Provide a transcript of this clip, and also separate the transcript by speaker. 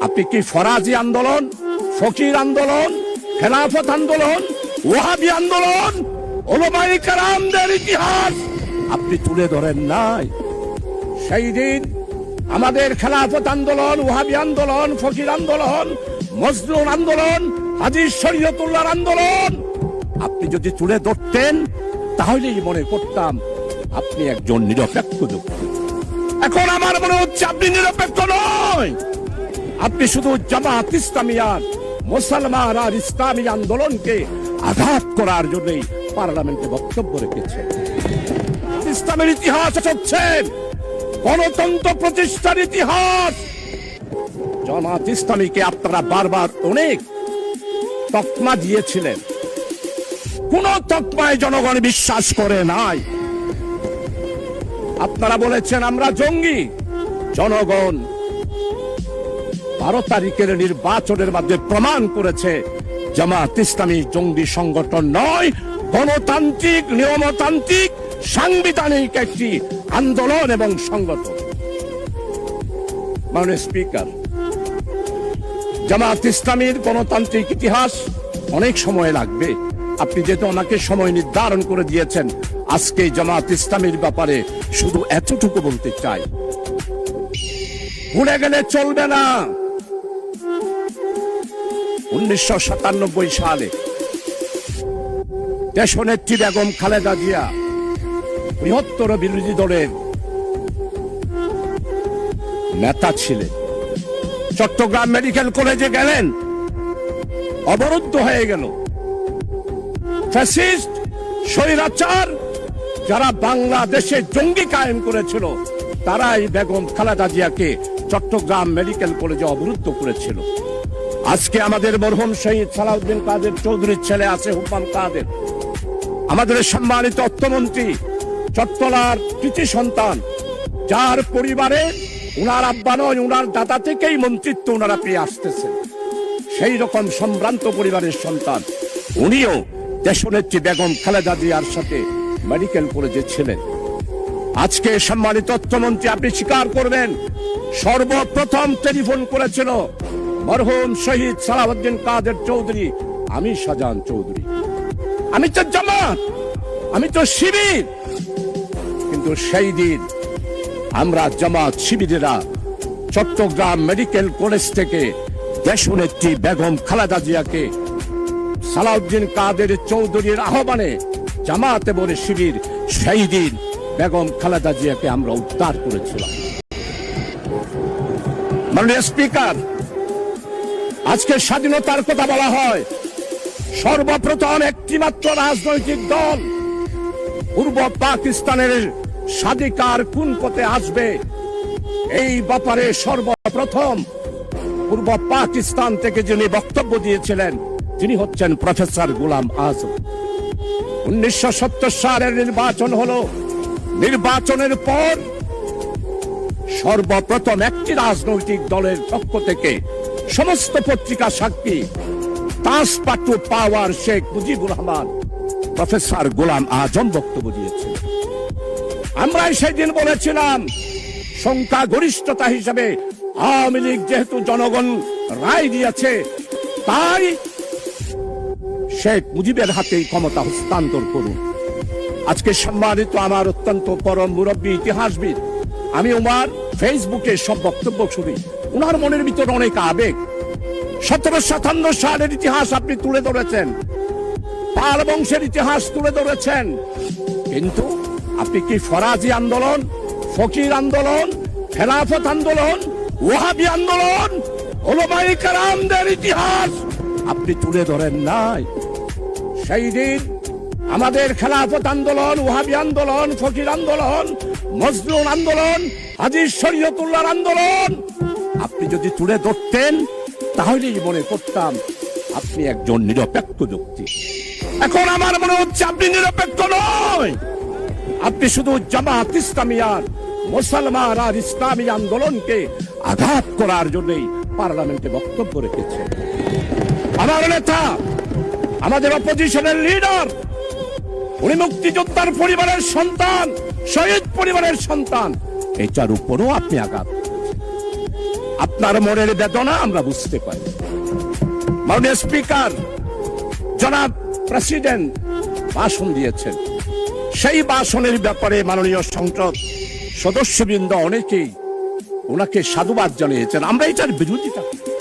Speaker 1: আপনি কি ফরাজি আন্দোলন, ফকির আন্দোলন, খেলাফত আন্দোলন, ওয়াহাবি আন্দোলন, উলামায়ে কেরামদের ইতিহাস আপনি তুলে ধরেন নাই? সেই দিন আমাদের খেলাফত আন্দোলন, ওয়াহাবি আন্দোলন, ফকির আন্দোলন, মজলুম আন্দোলন, হাজী শরীয়তুল্লাহর আন্দোলন আপনি যদি তুলে ধরতেন তাহলেই মনে করতাম আপনি একজন নিরপেক্ষ ব্যক্তি। এখন আমার মনে হচ্ছে আপনি নিরপেক্ষ নয়, আপনি শুধু জামাত ইসলামিয়ার মুসলমান আর ইসলামী আন্দোলনকে আঘাত করার জন্যই পার্লামেন্টে বক্তব্য রেখেছেন। ইসলামের ইতিহাস হচ্ছে গণতন্ত্র প্রতিষ্ঠার ইতিহাস। জামাত ইসলামীকে আপনারা বারবার অনেক তকমা দিয়েছিলেন, কোন তকমায় জনগণ বিশ্বাস করে নাই। আপনারা বলেছেন আমরা জঙ্গি। জনগণ 12 তারিখের নির্বাচনের মাধ্যমে প্রমাণ করেছে জামাত ইসলামী জঙ্গি সংগঠন নয়, গণতান্ত্রিক, নিয়মতান্ত্রিক, সাংবিধানিক একটি আন্দোলন এবং সংগঠন। মাননীয় স্পিকার, জামাত ইসলামীর গণতান্ত্রিক ইতিহাস অনেক সময় লাগবে। আপনি যেহেতু আমাকে সময় নির্ধারণ করে দিয়েছেন, আজকে জামাত ইসলামীর ব্যাপারে শুধু এতটুকু বলতে চাই, ভুলে গেলে চলবে না। 1997 সালে দেশনেত্রী বেগম খালেদা জিয়া বৃহত্তর বিরোধী দলের নেতা ছিলেন। চট্টগ্রাম মেডিকেল কলেজে গেলেন, অবরুদ্ধ হয়ে গেল। ফ্যাসিস্ট, স্বৈরাচার যারা বাংলাদেশে জঙ্গি কায়েম করেছিল তারাই বেগম খালেদা জিয়াকে চট্টগ্রাম মেডিকেল কলেজে অবরুদ্ধ করেছিল। আজকে আমাদের মরহুম শহীদ সালাউদ্দিন কাদের চৌধুরীর ছেলে আছে হুমায়ুন কাদের, আমাদের সম্মানিত অর্থমন্ত্রী, চট্টলার কৃতি সন্তান, যার পরিবারে উনার আব্বা নয় উনার দাদা থেকেই মন্ত্রিত্ব উনারা পেয়ে আসতেছেন, সেই রকম সম্ভ্রান্ত পরিবারের সন্তান উনিও দেশনেত্রী বেগম খালেদা জিয়ার সাথে মেডিকেল কলেজে ছিলেন। আজকে সম্মানিত অর্থমন্ত্রী আপনি স্বীকার করবেন, সর্বপ্রথম টেলিফোন করেছিল মরহুম শহীদ সালাউদ্দিন কাদের চৌধুরী, আমি শাহজাহান চৌধুরী। আমি তো জামাত, আমি তো শিবির, কিন্তু সেই দিন আমরা জামাত শিবিরেরা চট্টগ্রাম মেডিকেল কলেজ থেকে দেশনেত্রী বেগম খালেদা জিয়াকে সালাউদ্দিন কাদের চৌধুরীর আহ্বানে জামাত এবং শিবির সেই দিন বেগম খালেদা জিয়াকে আমরা উদ্ধার করেছিলাম। মাননীয় স্পিকার, আজকে স্বাধীনতার কথা বলা হয়, সর্বপ্রথম একটি মাত্র রাজনৈতিক দল পূর্ব পাকিস্তানের স্বাধিকার কোন পথে আসবে এই ব্যাপারে সর্বপ্রথম পূর্ব পাকিস্তান থেকে যিনি বক্তব্য দিয়েছিলেন তিনি হচ্ছেন প্রফেসর গোলাম আজম। 1970 সালের নির্বাচন হলো, নির্বাচনের পর সর্বপ্রথম একটি রাজনৈতিক দলের পক্ষ থেকে সমস্ত পত্রিকা সাক্ষী তাসপাটু পাওয়ার শেখ মুজিবুর রহমান প্রফেসর গোলাম আজম বক্তব্য দিয়েছেন। আমরা সেদিন বলেছিলাম সংখ্যাগরিষ্ঠতা হিসেবে আওয়ামী লীগ যেহেতু জনগণ রায় দিয়েছে তাই শেখ মুজিবের হাতেই ক্ষমতা হস্তান্তর করুন। আজকে সম্মানিত আমার অত্যন্ত পরম মুরব্বী ইতিহাসবিদ, আমি ওনার ফেসবুকে সব বক্তব্য শুনি, ওনার মনের ভিতরে অনেক আবেগ। 1757 সালের ইতিহাস আপনি তুলে ধরেছেন, পাল বংশের ইতিহাস তুলে ধরেছেন, কিন্তু আপনি কি ফরাজি আন্দোলন, ফকির আন্দোলন, খেলাফত আন্দোলন, ওয়াহাবি আন্দোলন, উলামায়ে কেরামদের ইতিহাস আপনি তুলে ধরেন নাই? সেই দিন আমাদের খেলাফত আন্দোলন, ওয়াহাবি আন্দোলন, ফকির আন্দোলন, মজলুম আন্দোলন, হাজী শরীয়তুল্লাহর আন্দোলন আপনি যদি তুলে ধরতেন তাহলেই মনে করতাম আপনি একজন নিরপেক্ষ ব্যক্তি। এখন আমার মনে হচ্ছে আপনি নিরপেক্ষ নয়, আপনি শুধু জামাত ইসলামিয়ার মুসলমান আর ইসলামী আন্দোলনকে আঘাত করার জন্যই পার্লামেন্টে বক্তব্য রেখেছেন। আমার নেতা, আমাদের অপোজিশনের লিডার, উনি মুক্তিযোদ্ধার পরিবারের সন্তান, শহীদ পরিবারের সন্তান, এটার উপরও আপনি আঘাত। আপনার মনের বেদনা আমরা বুঝতে পারি। মাননীয় স্পিকার, জনাব প্রেসিডেন্ট ভাষণ দিয়েছেন, সেই ভাষণের ব্যাপারে মাননীয় সংসদ সদস্যবৃন্দ অনেকেই ওনাকে সাধুবাদ জানিয়েছেন। আমরা এটার বিরোধিতা করি।